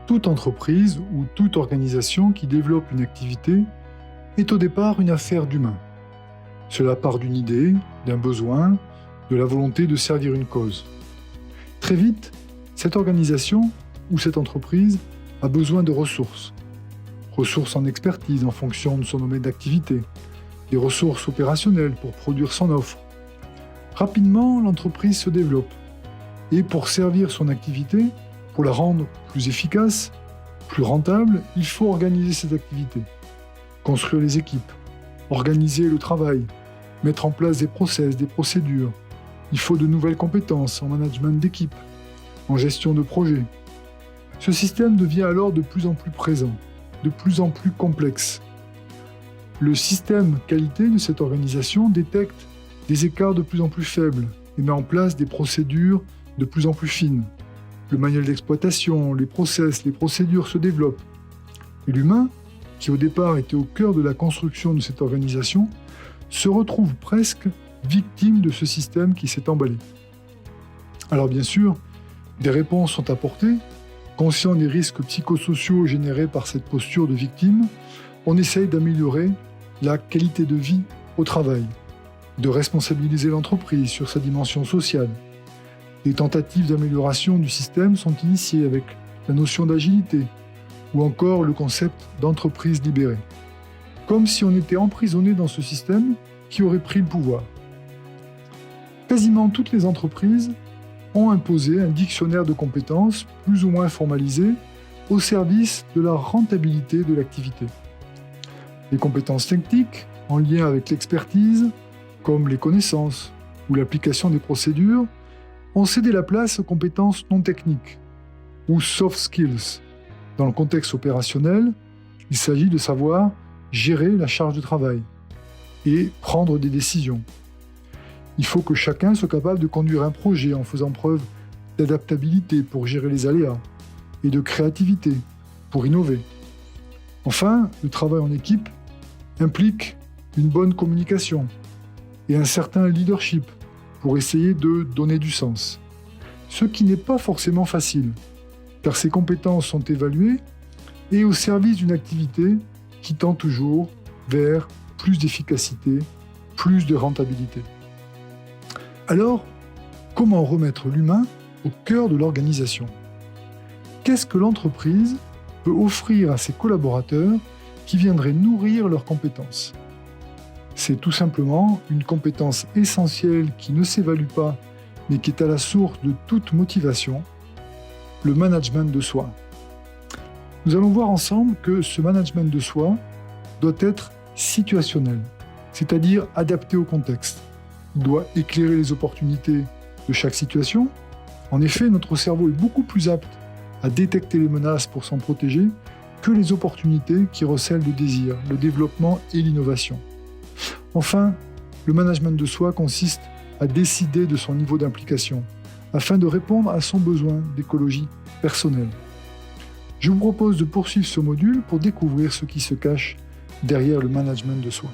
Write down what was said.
Toute entreprise ou toute organisation qui développe une activité est au départ une affaire d'humains. Cela part d'une idée, d'un besoin, de la volonté de servir une cause. Très vite, cette organisation ou cette entreprise a besoin de ressources. Ressources en expertise en fonction de son domaine d'activité, des ressources opérationnelles pour produire son offre. Rapidement, l'entreprise se développe. Et pour servir son activité, pour la rendre plus efficace, plus rentable, il faut organiser cette activité, construire les équipes, organiser le travail, mettre en place des process, des procédures. Il faut de nouvelles compétences en management d'équipe, en gestion de projet. Ce système devient alors de plus en plus présent, de plus en plus complexe. Le système qualité de cette organisation détecte des écarts de plus en plus faibles et met en place des procédures de plus en plus fines. Le manuel d'exploitation, les process, les procédures se développent. Et l'humain, qui au départ était au cœur de la construction de cette organisation, se retrouve presque victime de ce système qui s'est emballé. Alors bien sûr, des réponses sont apportées. Conscient des risques psychosociaux générés par cette posture de victime, on essaye d'améliorer la qualité de vie au travail, de responsabiliser l'entreprise sur sa dimension sociale. Des tentatives d'amélioration du système sont initiées avec la notion d'agilité ou encore le concept d'entreprise libérée. Comme si on était emprisonné dans ce système qui aurait pris le pouvoir. Quasiment toutes les entreprises ont imposé un dictionnaire de compétences plus ou moins formalisé au service de la rentabilité de l'activité. Les compétences techniques, en lien avec l'expertise, comme les connaissances ou l'application des procédures, ont cédé la place aux compétences non techniques, ou soft skills. Dans le contexte opérationnel, il s'agit de savoir gérer la charge de travail et prendre des décisions. Il faut que chacun soit capable de conduire un projet en faisant preuve d'adaptabilité pour gérer les aléas et de créativité pour innover. Enfin, le travail en équipe implique une bonne communication et un certain leadership pour essayer de donner du sens. Ce qui n'est pas forcément facile, car ces compétences sont évaluées et au service d'une activité qui tend toujours vers plus d'efficacité, plus de rentabilité. Alors, comment remettre l'humain au cœur de l'organisation ? Qu'est-ce que l'entreprise peut offrir à ses collaborateurs qui viendraient nourrir leurs compétences ? C'est tout simplement une compétence essentielle qui ne s'évalue pas, mais qui est à la source de toute motivation, le management de soi. Nous allons voir ensemble que ce management de soi doit être situationnel, c'est-à-dire adapté au contexte. Il doit éclairer les opportunités de chaque situation. En effet, notre cerveau est beaucoup plus apte à détecter les menaces pour s'en protéger que les opportunités qui recèlent le désir, le développement et l'innovation. Enfin, le management de soi consiste à décider de son niveau d'implication afin de répondre à son besoin d'écologie personnelle. Je vous propose de poursuivre ce module pour découvrir ce qui se cache derrière le management de soi.